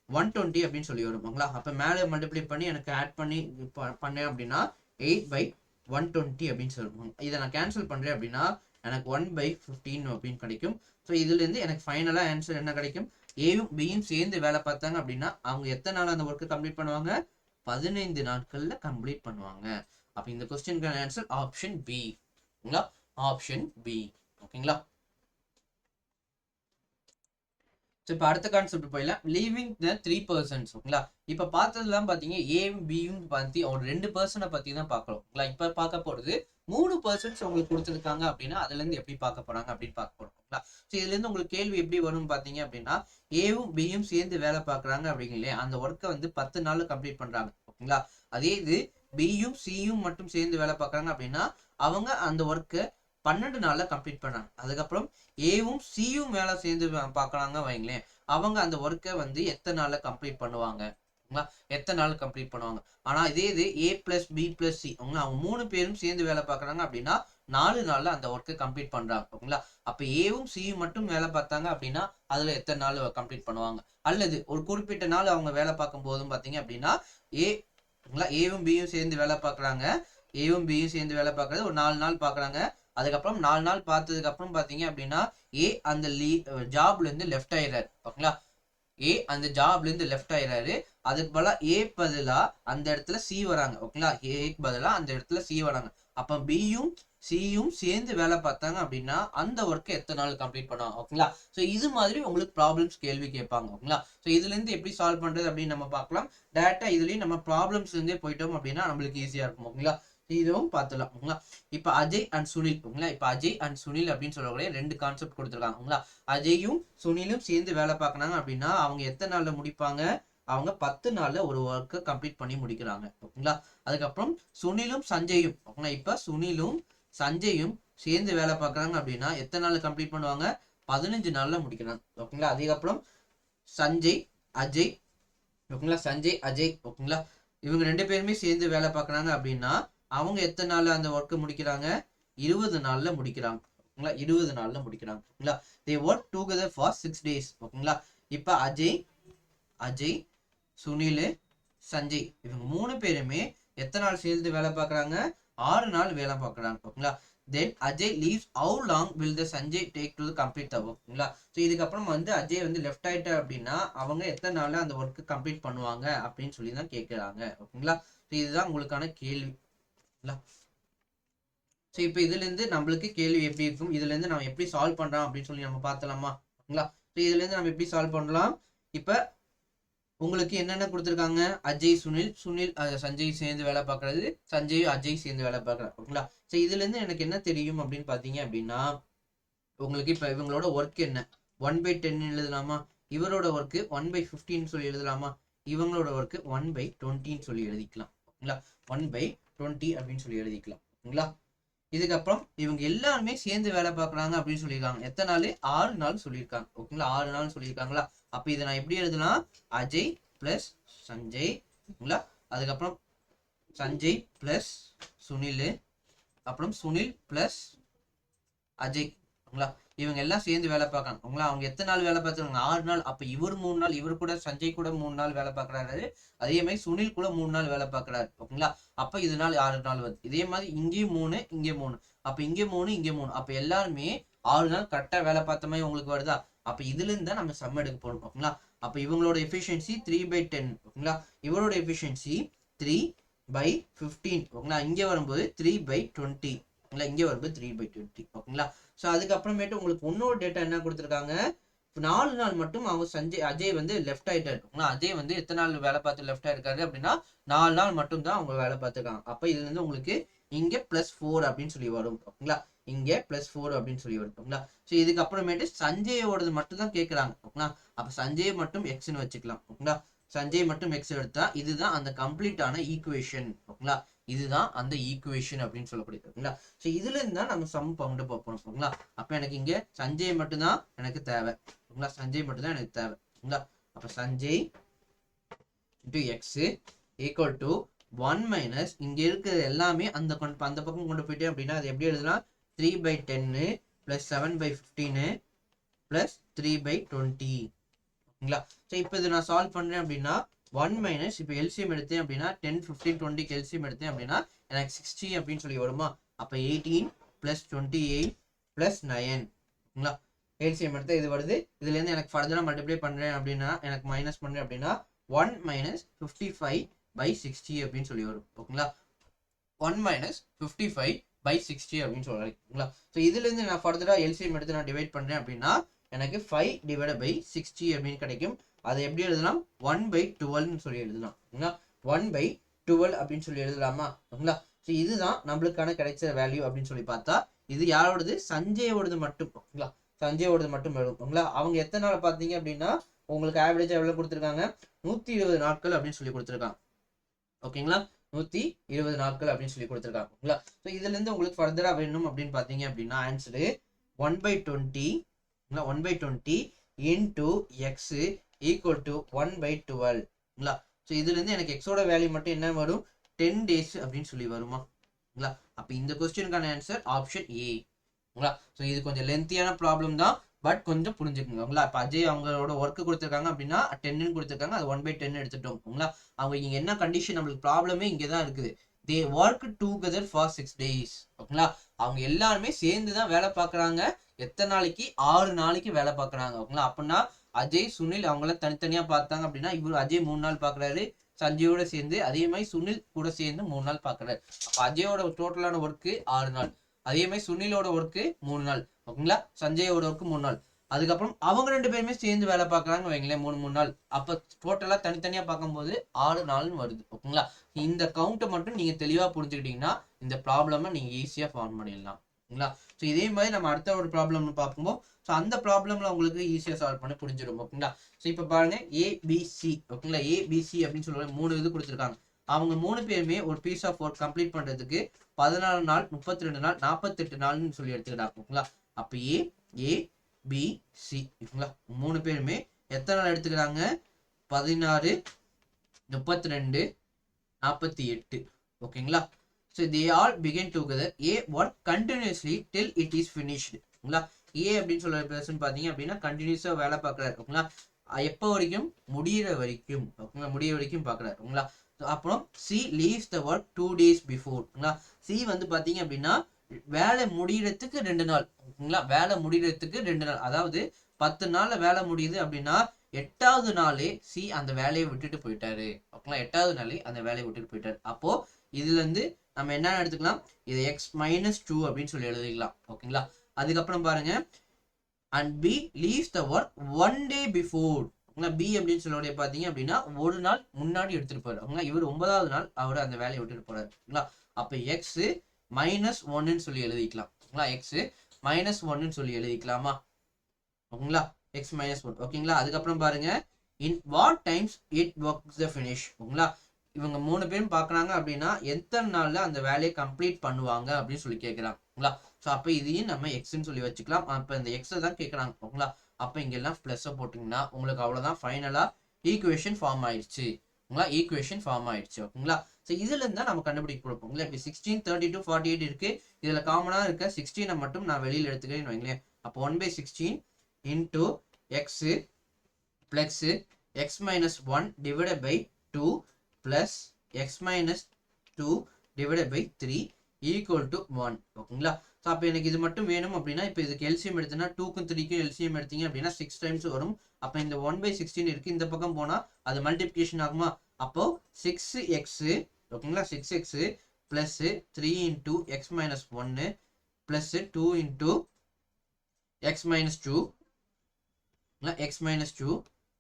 120 அப்படின்னு சொல்லி வரும். ஓகேங்களா, அப்போ மேலே மல்டிப்ளை பண்ணி எனக்கு ஆட் பண்ணி பண்ணேன் அப்படின்னா 8/120 அப்படின்னு சொல்லுவாங்க. இதை நான் கேன்சல் பண்ணுறேன் அப்படின்னா எனக்கு 1/15 அப்படின்னு கிடைக்கும். ஸோ இதுலேருந்து எனக்கு ஃபைனலாக ஆன்சர் என்ன கிடைக்கும், ஏயும் பியும் சேர்ந்து வேலை பார்த்தாங்க அப்படின்னா அவங்க எத்தனை நாள் அந்த ஒர்க்கை கம்ப்ளீட் பண்ணுவாங்க, 15 நாட்கள்ல கம்ப்ளீட் பண்ணுவாங்க. அப்போ இந்த கொஸ்டினுக்கான ஆன்சர் ஆப்ஷன் பி. ஓகேங்களா, ஆப்ஷன் பி. ஓகேங்களா, இப்போ அடுத்த கான்செப்ட் போயிடலாம், லீவிங் த 3 persons. ஓகேங்களா, இப்போ பார்த்ததுலாம் பார்த்தீங்க ஏயும் பியும் பற்றி ஒரு 2 பர்சனை பற்றி தான் பார்க்குறோம். ஓகேங்களா, இப்போ பார்க்க போகிறது 3 persons உங்களுக்கு கொடுத்துருக்காங்க அப்படின்னா அதுலேருந்து எப்படி பார்க்க போகிறாங்க அப்படின்னு பார்க்க போகிறோம். ஓகேங்களா, ஸோ இதுலேருந்து உங்களுக்கு கேள்வி எப்படி வரும்னு பார்த்தீங்க அப்படின்னா ஏவும் பியும் சேர்ந்து வேலை பார்க்குறாங்க அப்படிங்களே அந்த ஒர்க்கை வந்து 10 நாள் கம்ப்ளீட் பண்ணுறாங்க. ஓகேங்களா, அதே இது பியும் சியும் மட்டும் சேர்ந்து வேலை பார்க்குறாங்க அப்படின்னா அவங்க அந்த ஒர்க்கை 12 நாள்ல கம்ப்ளீட் பண்ணாங்க. அதுக்கப்புறம் ஏவும் சியும் வேலை சேர்ந்து பார்க்கறாங்க வைங்களேன், அவங்க அந்த ஒர்க்கை வந்து எத்தனை நாள்ல கம்ப்ளீட் பண்ணுவாங்க, எத்தனை நாள் கம்ப்ளீட் பண்ணுவாங்க. ஆனா இதே இது ஏ பிளஸ் பி பிளஸ் சி அவங்க 3 பேரும் சேர்ந்து வேலை பார்க்கறாங்க அப்படின்னா 4 நாள்ல அந்த ஒர்க்கை கம்ப்ளீட் பண்றாங்க. ஓகேங்களா, அப்ப ஏவும் சியும் மட்டும் வேலை பார்த்தாங்க அப்படின்னா அதுல எத்தனை நாள் கம்ப்ளீட் பண்ணுவாங்க, அல்லது ஒரு குறிப்பிட்ட நாள் அவங்க வேலை பார்க்கும் போதும் பாத்தீங்க அப்படின்னா ஏவும் பியும் சேர்ந்து வேலை பார்க்கறாங்க, ஏவும் பியும் சேர்ந்து வேலை பார்க்கறது ஒரு 4 நாள் பார்க்கறாங்க. அதுக்கப்புறம் 4 நாள் பார்த்ததுக்கு அப்புறம் பாத்தீங்க அப்படின்னா ஏ அந்த ஜாப்ல இருந்து லெஃப்ட் ஆயிடுறாரு. ஓகேங்களா, ஏ அந்த ஜாப்ல இருந்து லெஃப்ட் ஆயிடுறாரு. அதுக்கு பதிலா ஏ பதிலா அந்த இடத்துல சி வராங்க. ஓகேங்களா, ஏக்கு பதிலா அந்த இடத்துல சி வராங்க. அப்ப பியும் சியும் சேர்ந்து வேலை பார்த்தாங்க அப்படின்னா அந்த ஒர்க்கை எத்தனை நாள் கம்ப்ளீட் பண்ணுவாங்க. ஓகேங்களா, ஸோ இது மாதிரி உங்களுக்கு ப்ராப்ளம்ஸ் கேள்வி கேட்பாங்க. ஓகேங்களா, ஸோ இதுல இருந்து எப்படி சால்வ் பண்றது அப்படின்னு நம்ம பார்க்கலாம். டேரக்டா இதுலயும் நம்ம ப்ராப்ளம்ஸ் இருந்தே போயிட்டோம் அப்படின்னா நம்மளுக்கு ஈஸியா இருக்கும். ஓகேங்களா, இதுவும் பார்த்துலாம். ஓகேங்களா, இப்ப அஜய் அண்ட் சுனில். ஓகேங்களா, இப்ப அஜய் அண்ட் சுனில் அப்படின்னு சொல்லக்கூடிய 2 கான்செப்ட் கொடுத்துருக்காங்க. ஓகேங்களா, அஜயும் சுனிலும் சேர்ந்து வேலை பார்க்கறாங்க அப்படின்னா அவங்க எத்தனை நாள்ல முடிப்பாங்க, அவங்க 10 நாள்ல ஒரு ஒர்க்கை கம்ப்ளீட் பண்ணி முடிக்கிறாங்க. ஓகேங்களா, அதுக்கப்புறம் சுனிலும் சஞ்சயும். ஓகேங்களா, இப்ப சுனிலும் சஞ்சயும் சேர்ந்து வேலை பார்க்கறாங்க அப்படின்னா எத்தனை நாள்ல கம்ப்ளீட் பண்ணுவாங்க, 15 நாள்ல முடிக்கிறாங்க. ஓகேங்களா, அதுக்கப்புறம் சஞ்சய் அஜய். ஓகேங்களா, சஞ்சய் அஜய். ஓகேங்களா, இவங்க 2 பேருமே சேர்ந்து வேலை பார்க்கறாங்க அப்படின்னா அவங்க எத்தனை நாள்ல அந்த ஒர்க்கை முடிக்கிறாங்க, 20 நாள்ல முடிக்கிறாங்க. ஓகேங்களா, 20 நாள்ல முடிக்கிறாங்க. ஓகேங்களா, they work together for 6 days. ஓகேங்களா, இப்ப அஜய் சுனில் சஞ்சய் இவங்க 3 பேருமே எத்தனை நாள் சேர்ந்து வேலை பார்க்கறாங்க, 6 நாள் வேலை பார்க்கறாங்க. ஓகேங்களா, then Ajay leaves how long will the Sanjay take to complete the work. ஓகேங்களா, ஸோ இதுக்கப்புறம் வந்து அஜய் வந்து லெஃப்ட் ஆயிட்டா அப்படின்னா அவங்க எத்தனை நாள்ல அந்த ஒர்க்கு கம்ப்ளீட் பண்ணுவாங்க அப்படின்னு சொல்லி தான் கேட்கிறாங்க. ஓகேங்களா, ஸோ இதுதான் உங்களுக்கான கேள்வி. ஸோ இப்போ இதுல இருந்து நம்மளுக்கு கேள்வி எப்படி இருக்கும், இதுல இருந்து நம்ம எப்படி சால்வ் பண்றோம் அப்படின்னு சொல்லி நம்ம பார்த்தலாமா. ஓகேங்களா, ஸோ இதுல இருந்து நம்ம எப்படி சால்வ் பண்ணலாம், இப்ப உங்களுக்கு என்னென்ன கொடுத்துருக்காங்க, அஜய் சுனில் சஞ்சய் சேர்ந்து வேலை பார்க்கறது, சஞ்சய் அஜய் சேர்ந்து வேலை பார்க்கறது. ஓகேங்களா, ஸோ இதுல இருந்து எனக்கு என்ன தெரியும் அப்படின்னு பாத்தீங்க அப்படின்னா உங்களுக்கு இப்ப இவங்களோட ஒர்க் என்ன 1/10 எழுதலாமா, இவரோட ஒர்க்கு 1/15 சொல்லி எழுதலாமா, இவங்களோட ஒர்க்கு 1/20 சொல்லி எழுதிக்கலாம். ஓகேங்களா, 1/20 அப்படின்னு சொல்லி எழுதிக்கலாம். ஓகேங்களா, இதுக்கப்புறம் இவங்க எல்லாருமே சேர்ந்து வேலை பார்க்கறாங்க அப்படின்னு சொல்லியிருக்காங்க. எத்தனை நாள், 6 நாள் சொல்லியிருக்காங்க. ஓகேங்களா, 6 நாள் சொல்லியிருக்காங்களா, அப்ப இதை நான் எப்படி எழுதலாம், அஜய் பிளஸ் சஞ்சய். ஓகேங்களா, அதுக்கப்புறம் சஞ்சய் பிளஸ் சுனில், அப்புறம் சுனில் பிளஸ் அஜய். ஓகேங்களா, இவங்க எல்லாம் சேர்ந்து வேலை பார்க்கறாங்க. ஓகேங்களா, அவங்க எத்தனை நாள் வேலை பார்த்துருக்காங்க, 6 நாள். அப்ப இவர் 3 நாள், இவர் கூட சஞ்சய் கூட 3 நாள் வேலை பார்க்கறாரு. அதே மாதிரி சுனில் கூட 3 நாள் வேலை பார்க்கறாரு. ஓகேங்களா, அப்ப இது நாள் 6 நாள் வருது. இதே மாதிரி இங்கேயும் 3 இங்கே 3, அப்ப இங்கே 3 இங்கே 3, அப்ப எல்லாருமே 6 நாள் கரெக்டா வேலை பார்த்த மாதிரி உங்களுக்கு வருதா. அப்ப இதுல இருந்து தான் நம்ம சம் எடுக்க போறோம். ஓகேங்களா, அப்ப இவங்களோட எஃபிஷியன்சி 3/10. ஓகேங்களா, இவரோட எஃபிஷியன்சி 3/15. ஓகேங்களா, இங்க வரும்போது 3/20. ஓகேங்களா, இங்க வரும்போது 3/20. ஓகேங்களா, ஸோ அதுக்கப்புறமேட்டு உங்களுக்கு இன்னொரு டேட்டா என்ன கொடுத்துருக்காங்க, 4 நாள் மட்டும் அவங்க அஜய் வந்து லெஃப்ட் ஆயிட்டாரு. அஜய் வந்து எத்தனை நாள் வேலை பார்த்து லெஃப்ட் ஆயிருக்காரு அப்படின்னா 4 நாள் மட்டும் தான் அவங்க வேலை பார்த்துருக்காங்க. அப்ப இதுல இருந்து உங்களுக்கு இங்க +4 அப்படின்னு சொல்லி வரும். ஓகேங்களா, இங்கே +4 அப்படின்னு சொல்லி வரும் ஓகேங்களா. ஸோ இதுக்கப்புறமேட்டு சஞ்சயோடது மட்டும் தான் கேட்குறாங்க ஓகேங்களா. அப்போ சஞ்சய் மட்டும் எக்ஸ்ன்னு வச்சுக்கலாம் ஓகேங்களா. சஞ்சய் மட்டும் எக்ஸ் எடுத்தா இதுதான் அந்த கம்ப்ளீட்டான ஈக்குவேஷன் ஓகேங்களா. இதுதான் அந்த ஈக்குவேஷன் அப்படின்னு சொல்லக்கூடியது ஓகேங்களா. ஸோ இதுல இருந்தா நம்ம சம் கொண்டு போறோம் ஓகேங்களா. அப்போ எனக்கு இங்க சஞ்சய் மட்டும்தான் எனக்கு தேவை ஓகேங்களா. சஞ்சய் மட்டும் தான் எனக்கு தேவை ஓகேங்களா. அப்போ Sanjay into X equal to 1 minus இங்க இருக்கிறது எல்லாமே அந்த பக்கம் கொண்டு போயிட்டேன் அப்படின்னா அது எப்படி எழுதலாம் 3/10 + 7/15 + 3/20 ஓகேங்களா. ஸோ இப்போ இது நான் சால்வ் பண்றேன் அப்படின்னா 1 மைனஸ் இப்போ எல்சிஎம் எடுத்தேன் அப்படின்னா 10, 15, 20க்கு எல்சிஎம் எடுத்தேன் அப்படின்னா எனக்கு 60 அப்படின்னு சொல்லி வருமா. அப்போ 18 + 28 + 9 ஓகேங்களா. எல்சிஎம் எடுத்தால் இது வருது. இதுலேருந்து எனக்கு ஃபர்தராக மல்டிப்ளை பண்ணுறேன் அப்படின்னா எனக்கு மைனஸ் பண்ணுறேன் அப்படின்னா 1 மைனஸ் 55/60 அப்படின்னு சொல்லி வரும் ஓகேங்களா. 1 மைனஸ் 55/60 அப்படின்னு சொல்றாங்க ஓகேங்களா. ஸோ இதுலேருந்து நான் ஃபர்தராக எல்சிஎம் எடுத்து நான் டிவைட் பண்ணுறேன் அப்படின்னா எனக்கு 5/60 அப்படின்னு கிடைக்கும். அதை எப்படி எழுதலாம் 1/12 சொல்லி எழுதலாம் ஓகேங்களா. 1/12 அப்படின்னு சொல்லி எழுதலாமா ஓகேங்களா. ஸோ இதுதான் நம்மளுக்கான கிடைச்ச வேல்யூ அப்படின்னு சொல்லி பார்த்தா இது யாரோடது சஞ்சயோடது மட்டும் ஓகேங்களா. சஞ்சயோடது மட்டும் வரும் ஓகேங்களா. அவங்க எத்தனை நாள் பார்த்தீங்க அப்படின்னா உங்களுக்கு ஆவரேஜா எவ்வளவு கொடுத்துருக்காங்க 120 நாட்கள் அப்படின்னு சொல்லி கொடுத்துருக்காங்க ஓகேங்களா. 120 நாட்கள் அப்படின்னு சொல்லி கொடுத்துருக்காங்க ஓகேங்களா. ஸோ இதுல இருந்து உங்களுக்கு ஃபர்தரா வேணும் அப்படின்னு பார்த்தீங்க அப்படின்னா answer 1/20 1/20 into X equal to 1/12 ஓகேங்களா. ஸோ இதுல இருந்து எனக்கு எக்ஸோட வேல்யூ மட்டும் என்ன வரும் 10 days அப்படின்னு சொல்லி வருமா ஓகேங்களா. அப்போ இந்த கொஸ்டினுக்கான ஆன்சர் ஆப்ஷன் ஏ ஓகேங்களா. ஸோ இது கொஞ்சம் லென்த்தியான ப்ராப்ளம் தான், பட் கொஞ்சம் புரிஞ்சுக்கோங்க ஓகேங்களா. இப்போ அஜய் அவங்களோட ஒர்க்கு கொடுத்துருக்காங்க அப்படின்னா 10 கொடுத்துருக்காங்க, அது 1/10 எடுத்துட்டோம் ஓகேங்களா. அவங்க இங்க என்ன கண்டிஷன் நம்மளுக்கு ப்ராப்ளமே இங்கே தான் இருக்குது. தே ஒர்க் டுகெதர் ஃபார் 6 days ஓகேங்களா. அவங்க எல்லாருமே சேர்ந்து தான் வேலை பார்க்குறாங்க. எத்தனை நாளைக்கு 6 நாளைக்கு வேலை பார்க்குறாங்க ஓகேங்களா. அப்படின்னா அஜய் சுனில் அவங்கள தனித்தனியா பார்த்தாங்க அப்படின்னா இவர் அஜய் 3 நாள் பார்க்குறாரு சஞ்சயோட சேர்ந்து, அதே மாதிரி சுனில் கூட சேர்ந்து 3 நாள் பார்க்குறாரு. அப்போ அஜயோட டோட்டலான ஒர்க்கு 6 நாள், அதே மாதிரி சுனிலோட ஒர்க்கு 3 நாள் ஓகேங்களா. சஞ்சயோட ஒர்க்கு 3 நாள். அதுக்கப்புறம் அவங்க 2 பேருமே சேர்ந்து வேலை பார்க்குறாங்க வைங்களேன் 3 நாள். அப்போ டோட்டலா தனித்தனியா பார்க்கும்போது 6 நாள்னு வருது ஓகேங்களா. இந்த கவுண்ட்டை மட்டும் நீங்க தெளிவா புரிஞ்சுக்கிட்டீங்கன்னா இந்த ப்ராப்ளமை நீங்க ஈஸியா ஃபார்ம் பண்ணிடலாம் ஓகேங்களா. ஸோ இதே மாதிரி நம்ம அடுத்த ஒரு ப்ராப்ளம்னு பார்க்கும்போது ஸோ அந்த ப்ராப்ளம்ல உங்களுக்கு ஈஸியா சால்வ் பண்ண புரிஞ்சிடும் ஓகேங்களா. ஸோ இப்போ பாருங்க ஏபிசி ஓகேங்களா. ஏபிசி அப்படின்னு சொல்லுவாங்க 3 இது கொடுத்துருக்காங்க. அவங்க 3 பேருமே ஒரு பீஸ் ஆஃப் ஒர்க் கம்ப்ளீட் பண்றதுக்கு 14 நாள், 32 நாள், 48 நாள்னு சொல்லி எடுத்துக்கிட்டாங்க ஓகேங்களா. அப்போ ஏபிசி ஓகேங்களா 3 பேருமே எத்தனை நாள் எடுத்துக்கிறாங்க 16, 32, 48 ஓகேங்களா. So they all begin together. A work continuously till it is finished ஓகேங்களா. A அப்படின்னு சொல்ற பர்சன் பாத்தீங்க அப்படின்னா கண்டினியூஸா வேலை பார்க்கறாரு ஓகேங்களா. எப்போ வரைக்கும் முடியிற வரைக்கும் ஓகேங்களா, முடிய வரைக்கும் பார்க்கறாரு ஓகேங்களா. அப்புறம் C leaves the work 2 days before ஓகேங்களா. C வந்து பாத்தீங்க அப்படின்னா வேலை முடியறதுக்கு 2 நாள் ஓகேங்களா. வேலை முடியறதுக்கு 2 நாள், அதாவது 10 நாள்ல வேலை முடியுது அப்படின்னா 8வது நாளே C அந்த வேலையை விட்டுட்டு போயிட்டாரு ஓகேங்களா. 8வது நாளே அந்த வேலையை விட்டுட்டு போயிட்டாரு. அப்போ இதுல இருந்து நம்ம என்ன எடுத்துக்கலாம், இது x-2 அப்படின்னு சொல்லி எழுதிக்கலாம் ஓகேங்களா. அதுக்கப்புறம் பாருங்க and B leaves the work 1 day before ஓகேங்களா. B அப்படின்னு சொல்லக்கூடிய பாத்தீங்க அப்படின்னா ஒரு நாள் முன்னாடி எடுத்துட்டு போறாரு ஓகேங்களா. இவர் 9வது நாள் அவர் அந்த வேலையை விட்டுட்டு போறாரு ஓகேங்களா. அப்ப x-1ன்னு சொல்லி எழுதிக்கலாம் ஓகேங்களா. x-1ன்னு சொல்லி எழுதிக்கலாமா ஓகேங்களா. x-1 ஓகேங்களா. அதுக்கப்புறம் பாருங்க in what times it works the finish ஓகேங்களா. இவங்க 3 பேரும் பார்க்குறாங்க அப்படின்னா எத்தனை நாள்ல அந்த வேலையை கம்ப்ளீட் பண்ணுவாங்க அப்படின்னு சொல்லி கேட்குறாங்களா. ஸோ அப்போ இதையும் நம்ம எக்ஸ்ன்னு சொல்லி வச்சுக்கலாம். அப்போ இந்த எக்ஸை தான் கேட்குறாங்க ஓகேங்களா. அப்போ இங்கெல்லாம் ப்ளஸ்ஸை போட்டிங்கன்னா உங்களுக்கு அவ்வளோதான், ஃபைனலாக ஈக்குவேஷன் ஃபார்ம் ஆயிடுச்சு ஓகேங்களா. ஈக்குவேஷன் ஃபார்ம் ஆயிடுச்சு ஓகேங்களா. ஸோ இதுல இருந்தா நம்ம கண்டுபிடிக்க கொடுப்போம். இப்போ 16, 32, 48 இருக்கு. இதுல காமனா இருக்க 16 மட்டும் நான் வெளியில எடுத்துக்கிறேன்னு வைங்களேன். அப்போ 1/16 into X plus x-1 divided by 2 plus x-2 divided by 3 equal to 1 ஓகேங்களா. ஸோ அப்போ எனக்கு இது மட்டும் வேணும் அப்படின்னா இப்போ இதுக்கு எல்சிஎம் எடுத்தீங்கன்னா 2க்கும் 3க்கும் எல்சிஎம் எடுத்தீங்க அப்படின்னா 6 டைம்ஸ் வரும். அப்போ இந்த 1/16 இருக்கு, இந்த பக்கம் போனா அது மல்டிப்ளிகேஷன் ஆகுமா. அப்போ 6x ஓகேங்களா, 6x plus 3 into x-1 plus 2 into x-2 x-2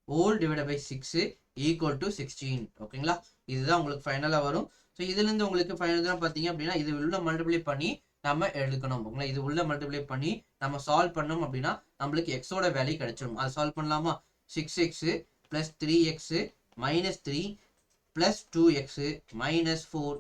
whole divide by 6 equal to 16 ஓகேங்களா. இதுதான் உங்களுக்கு ஃபைனலாக வரும். ஸோ இதுலேருந்து உங்களுக்கு ஃபைனல் தான் பார்த்தீங்க அப்படின்னா இது உள்ள மல்டிப்ளை பண்ணி நம்ம எடுக்கணும். ஓகேங்களா, இது உள்ள மல்டிப்ளை பண்ணி நம்ம சால்வ் பண்ணோம் அப்படின்னா நம்மளுக்கு எக்ஸோட வேல்யூ கிடைச்சிடும். அதை சால்வ் பண்ணலாமா? 6x + 3x - 3 + 2x - 4.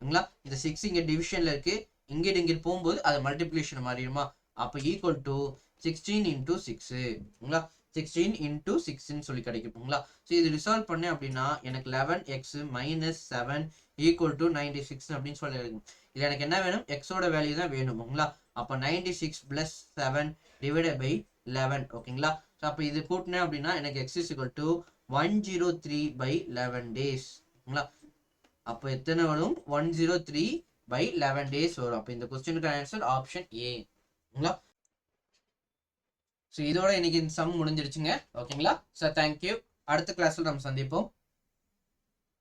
ஓகேங்களா, இந்த 6 இங்க டிவிஷன்ல இருக்கு, இங்கிட்டு போகும்போது அது மல்டிப்ளிகேஷன் மாறிடுமா? அப்ப ஈக்குவல் டு 16 × 6. ஓகேங்களா, 16 × 6 சொல்லி கிடைக்குங்களா. ஸோ இது ரிசால்வ் பண்ணேன் அப்படின்னா எனக்கு 11x - 7 = 96 அப்படின்னு சொல்லி இருக்கும். இல்லை எனக்கு என்ன வேணும்? எக்ஸோட வேல்யூ தான் வேணும். ஓகேங்களா, அப்போ 96 + 7 ÷ 11. ஓகேங்களா, ஸோ அப்போ இது கூட்டினேன் அப்படின்னா எனக்கு x = 103/11 days. ஓகேங்களா, அப்போ எத்தனை வரும்? 103/11 days வரும். அப்போ இந்த கொஸ்டினுக்கு ஆன்சர் ஆப்ஷன் ஏ. ஓகேங்களா, ஸோ இதோட இன்னைக்கு இந்த சம் முடிஞ்சிருச்சுங்க. ஓகேங்களா, ஸோ தேங்க்யூ. அடுத்த கிளாஸ்ல நம்ம சந்திப்போம்.